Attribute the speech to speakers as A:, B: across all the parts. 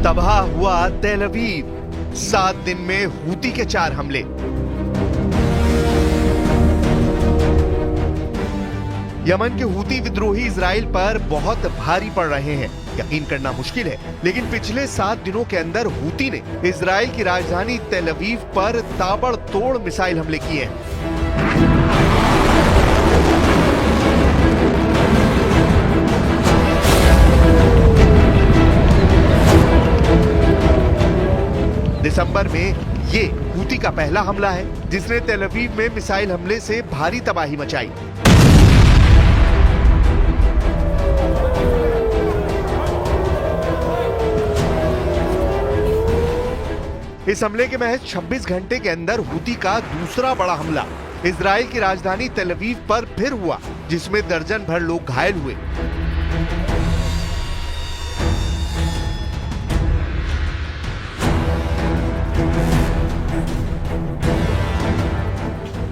A: तबाह हुआ तेल अवीव, 7 दिन में हूती के 4 हमले। यमन के हूती विद्रोही इजराइल पर बहुत भारी पड़ रहे हैं, यकीन करना मुश्किल है, लेकिन पिछले 7 दिनों के अंदर हूती ने इजराइल की राजधानी तेल अवीव पर ताबड़तोड़ मिसाइल हमले किए हैं। दिसंबर में ये हूती का पहला हमला है जिसने तेल अवीव में मिसाइल हमले से भारी तबाही मचाई। इस हमले के महज 26 घंटे के अंदर हूती का दूसरा बड़ा हमला इजराइल की राजधानी तेल अवीव पर फिर हुआ, जिसमें दर्जन भर लोग घायल हुए।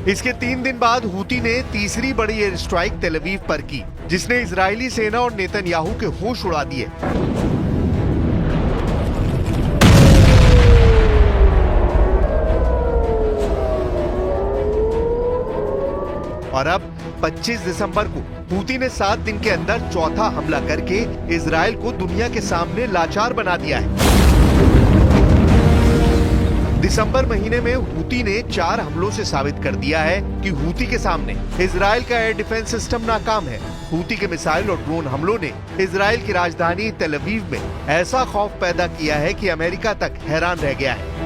A: इसके 3 दिन बाद हूती ने तीसरी बड़ी एयर स्ट्राइक तेल अवीव पर की, जिसने इजरायली सेना और नेतन्याहू के होश उड़ा दिए। और अब 25 दिसंबर को हूती ने 7 दिन के अंदर चौथा हमला करके इजराइल को दुनिया के सामने लाचार बना दिया है। दिसंबर महीने में हूती ने 4 हमलों से साबित कर दिया है कि हूती के सामने इजराइल का एयर डिफेंस सिस्टम नाकाम है। हूती के मिसाइल और ड्रोन हमलों ने इजराइल की राजधानी तेल अवीव में ऐसा खौफ पैदा किया है कि अमेरिका तक हैरान रह गया है।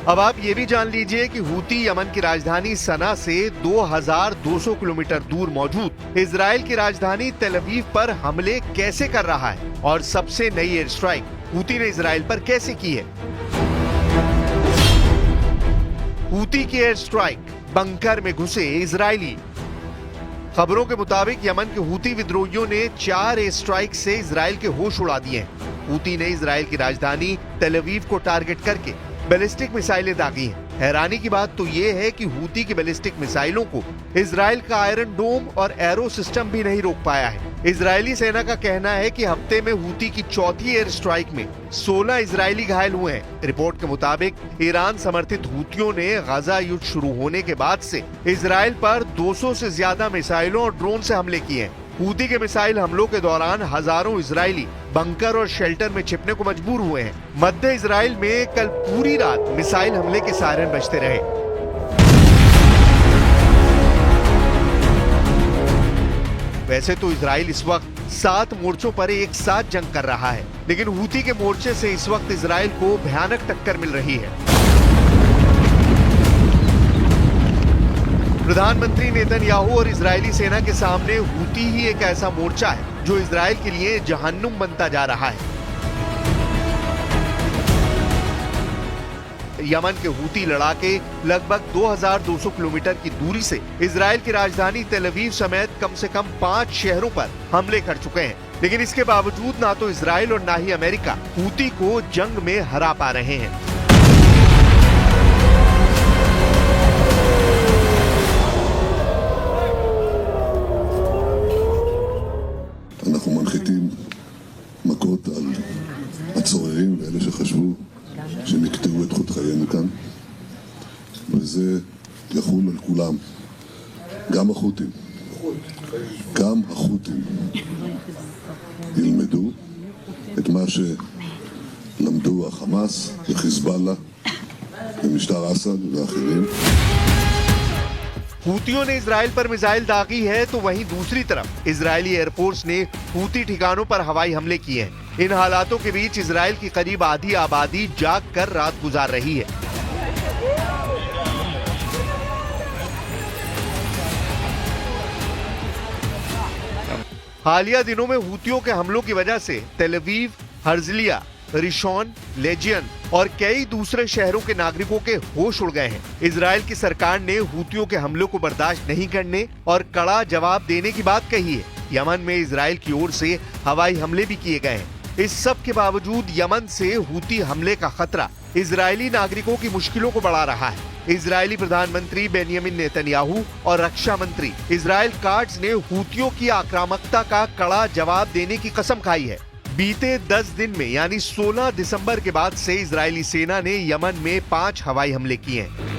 A: अब आप ये भी जान लीजिए कि हूती यमन की राजधानी सना से 2200 किलोमीटर दूर मौजूद इजराइल की राजधानी तेल अवीव पर हमले कैसे कर रहा है और सबसे नई एयर स्ट्राइक हूती ने इजराइल पर कैसे की है। हूती की एयर स्ट्राइक, बंकर में घुसे इजरायली। खबरों के मुताबिक यमन के हूती विद्रोहियों ने 4 एयर स्ट्राइक से इजराइल के होश उड़ा दिए हैं। हूती ने इजराइल की राजधानी तेल अवीव को टारगेट करके बैलिस्टिक मिसाइलें दागी हैं। हैरानी की बात तो ये है कि हूती की बैलिस्टिक मिसाइलों को इजराइल का आयरन डोम और एरो सिस्टम भी नहीं रोक पाया है। इजरायली सेना का कहना है कि हफ्ते में हूती की चौथी एयर स्ट्राइक में 16 इजरायली घायल हुए हैं। रिपोर्ट के मुताबिक ईरान समर्थित हूतियों ने गाजा युद्ध शुरू होने के बाद से इजराइल पर 200 से ज्यादा मिसाइलों और ड्रोन से हमले किए हैं। हूती के मिसाइल हमलों के दौरान हजारों इजरायली बंकर और शेल्टर में छिपने को मजबूर हुए हैं। मध्य इजराइल में कल पूरी रात मिसाइल हमले के सायरन बजते रहे। वैसे तो इजराइल इस वक्त 7 मोर्चों पर एक साथ जंग कर रहा है, लेकिन हूती के मोर्चे से इस वक्त इजराइल को भयानक टक्कर मिल रही है। प्रधानमंत्री नेतन्याहू और इजरायली सेना के सामने हूती ही एक ऐसा मोर्चा है जो इजराइल के लिए जहन्नुम बनता जा रहा है। यमन के हूती लड़ाके लगभग 2200 किलोमीटर की दूरी से इजराइल की राजधानी तेल अवीव समेत कम से कम 5 शहरों पर हमले कर चुके हैं, लेकिन इसके बावजूद ना तो इजराइल और ना ही अमेरिका हूती को जंग में हरा पा रहे हैं।
B: אנחנו מנחיתים מכות על הצוררים ואלה שחשבו שהם יקטעו את חוט חיינו כאן, וזה יחול על כולם, גם החות'ים ילמדו את מה שלמדו החמאס וחיזבאללה ומשטר אסד ואחרים।
A: हूतियों ने इजराइल पर मिसाइल दागी है तो वहीं दूसरी तरफ इजरायली एयरफोर्स ने हूती ठिकानों पर हवाई हमले किए हैं। इन हालातों के बीच इजराइल की करीब आधी आबादी जाग कर रात गुजार रही है। हालिया दिनों में हूतियों के हमलों की वजह से तेल अवीव, हर्जलिया, रिशॉन, लेजियन और कई दूसरे शहरों के नागरिकों के होश उड़ गए हैं। इजराइल की सरकार ने हूतियों के हमलों को बर्दाश्त नहीं करने और कड़ा जवाब देने की बात कही है। यमन में इजराइल की ओर से हवाई हमले भी किए गए हैं। इस सब के बावजूद यमन से हूती हमले का खतरा इजरायली नागरिकों की मुश्किलों को बढ़ा रहा है। इजरायली प्रधानमंत्री बेंयामिन नेतन्याहू और रक्षा मंत्री इजराइल काट्ज ने हूतियों की आक्रामकता का कड़ा जवाब देने की कसम खाई है। बीते 10 दिन में यानी 16 दिसंबर के बाद से इजरायली सेना ने यमन में 5 हवाई हमले किए हैं।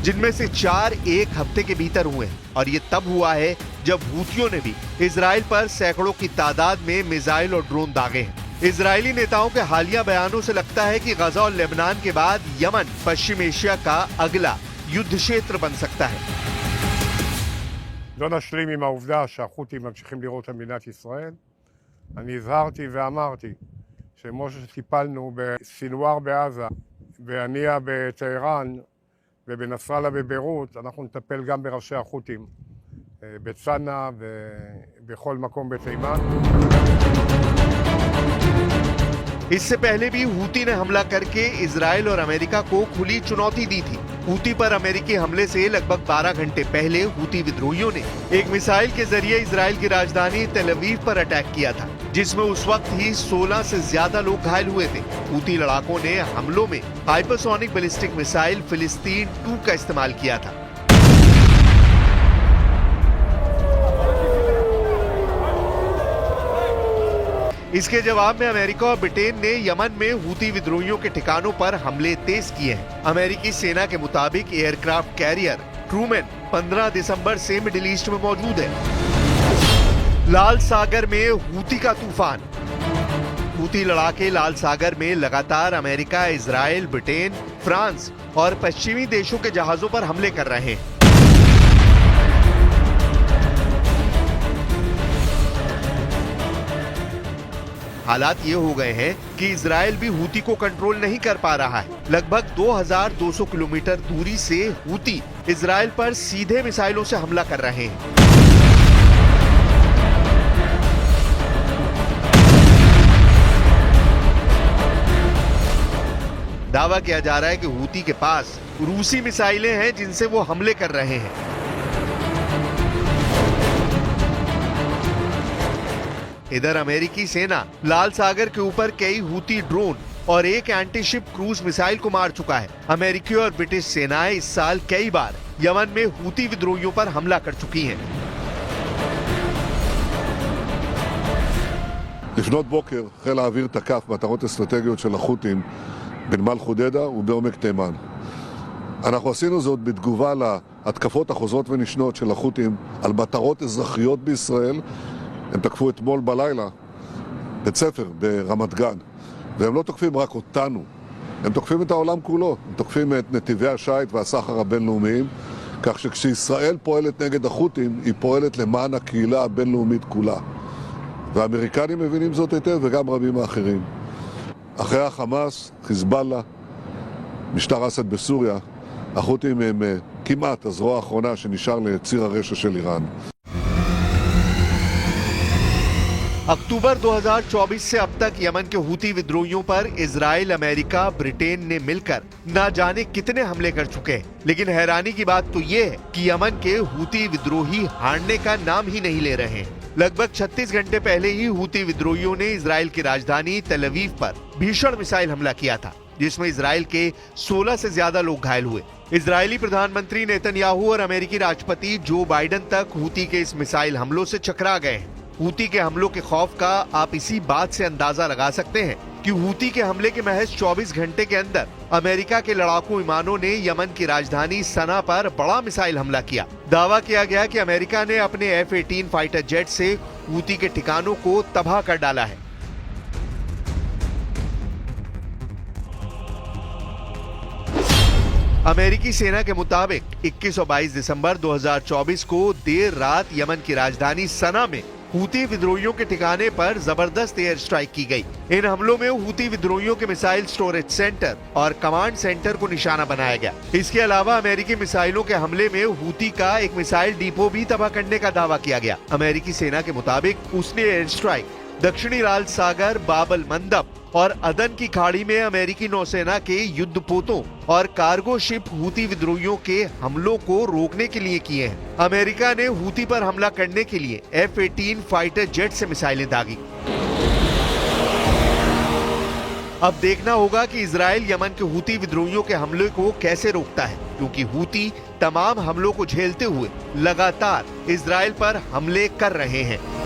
A: जिनमें से 4 एक हफ्ते के भीतर हुए हैं और ये तब हुआ है जब हूतियों ने भी इजराइल पर सैकड़ों की तादाद में मिसाइल और ड्रोन दागे हैं। इजरायली नेताओं के हालिया बयानों से लगता है कि गजा और लेबनान के बाद यमन पश्चिम एशिया का अगला युद्ध क्षेत्र बन सकता है।
C: לא נשלים עם העובדה שהחות'ים ממשיכים לירות על מדינת ישראל. אני הזהרתי ואמרתי שכמו שטיפלנו בסינואר בעזה, בהנייה בטהרן ובנסראללה בביירות, אנחנו נטפל גם בראשי החות'ים בצנעא ובכל מקום בתימן.
A: इससे पहले भी हूती ने हमला करके इजराइल और अमेरिका को खुली चुनौती दी थी। हूती पर अमेरिकी हमले से लगभग 12 घंटे पहले हूती विद्रोहियों ने एक मिसाइल के जरिए इजराइल की राजधानी तेल अवीव पर अटैक किया था, जिसमें उस वक्त ही 16 से ज्यादा लोग घायल हुए थे। हूती लड़ाकों ने हमलों में हाइपरसोनिक बैलिस्टिक मिसाइल फिलिस्तीन 2 का इस्तेमाल किया था। इसके जवाब में अमेरिका और ब्रिटेन ने यमन में हूती विद्रोहियों के ठिकानों पर हमले तेज किए हैं। अमेरिकी सेना के मुताबिक एयरक्राफ्ट कैरियर ट्रूमैन 15 दिसंबर से मिडिल ईस्ट में मौजूद है। लाल सागर में हूती का तूफान। हूती लड़ाके लाल सागर में लगातार अमेरिका, इजराइल, ब्रिटेन, फ्रांस और पश्चिमी देशों के जहाजों पर हमले कर रहे हैं। हालात ये हो गए हैं कि इजराइल भी हूती को कंट्रोल नहीं कर पा रहा है। लगभग 2200 किलोमीटर दूरी से हूती इजराइल पर सीधे मिसाइलों से हमला कर रहे हैं। दावा किया जा रहा है कि हूती के पास रूसी मिसाइलें हैं जिनसे वो हमले कर रहे हैं। इधर अमेरिकी सेना लाल सागर के ऊपर कई हूती ड्रोन और एक एंटीशिप क्रूज मिसाइल को मार चुका है। अमेरिकी और ब्रिटिश सेनाएं इस साल कई बार यमन में हूती विद्रोहियों पर हमला कर चुकी हैं।
B: לפנות בוקר חיל האוויר תקף מטרות אסטרטגיות של החות'ים בנמל חודדה ובעומק תימן. אנחנו עשינו זאת בתגובה להתקפות החוזרות ונשנות של החות'ים על מטרות אזרחיות בישראל. הם תקפו אתמול בלילה בית ספר ברמת גן, והם לא תוקפים רק אותנו, הם תוקפים את העולם כולו, הם תוקפים את נתיבי השייט והסחר הבינלאומיים, כך שכשישראל פועלת נגד החות'ים, היא פועלת למען הקהילה הבינלאומית כולה. והאמריקנים מבינים זאת היטב וגם רבים האחרים. אחרי החמאס, חיזבאללה, משטר אסד בסוריה, החות'ים הם כמעט הזרוע האחרונה שנשאר לציר הרשע של איראן.
A: अक्टूबर 2024 से अब तक यमन के हूती विद्रोहियों पर इजराइल, अमेरिका, ब्रिटेन ने मिलकर न जाने कितने हमले कर चुके हैं। लेकिन हैरानी की बात तो ये है कि यमन के हूती विद्रोही हारने का नाम ही नहीं ले रहे हैं। लगभग 36 घंटे पहले ही हूती विद्रोहियों ने इजराइल की राजधानी तेल अवीव पर भीषण मिसाइल हमला किया था, जिसमें इजराइल के 16 से ज्यादा लोग घायल हुए। इजरायली प्रधानमंत्री नेतन्याहू और अमेरिकी राष्ट्रपति जो बाइडेन तक हूती के इस मिसाइल हमलों से चकरा गए हैं। हूती के हमलों के खौफ का आप इसी बात से अंदाजा लगा सकते हैं कि हूती के हमले के महज 24 घंटे के अंदर अमेरिका के लड़ाकू विमानों ने यमन की राजधानी सना पर बड़ा मिसाइल हमला किया। दावा किया गया कि अमेरिका ने अपने F-18 फाइटर जेट से हूती के ठिकानों को तबाह कर डाला है। अमेरिकी सेना के मुताबिक 21 और 22 दिसंबर 2024 को देर रात यमन की राजधानी सना में हूती विद्रोहियों के ठिकाने पर जबरदस्त एयर स्ट्राइक की गई। इन हमलों में हूती विद्रोहियों के मिसाइल स्टोरेज सेंटर और कमांड सेंटर को निशाना बनाया गया। इसके अलावा अमेरिकी मिसाइलों के हमले में हूती का एक मिसाइल डिपो भी तबाह करने का दावा किया गया। अमेरिकी सेना के मुताबिक उसने एयर स्ट्राइक दक्षिणी लाल सागर, बाबल मंदब और अदन की खाड़ी में अमेरिकी नौसेना के युद्धपोतों और कार्गो शिप हूती विद्रोहियों के हमलों को रोकने के लिए किए हैं। अमेरिका ने हूती पर हमला करने के लिए F-18 फाइटर जेट से मिसाइलें दागी। अब देखना होगा कि इजराइल यमन के हूती विद्रोहियों के हमले को कैसे रोकता है, क्योंकि हूती तमाम हमलों को झेलते हुए लगातार इजराइल पर हमले कर रहे हैं।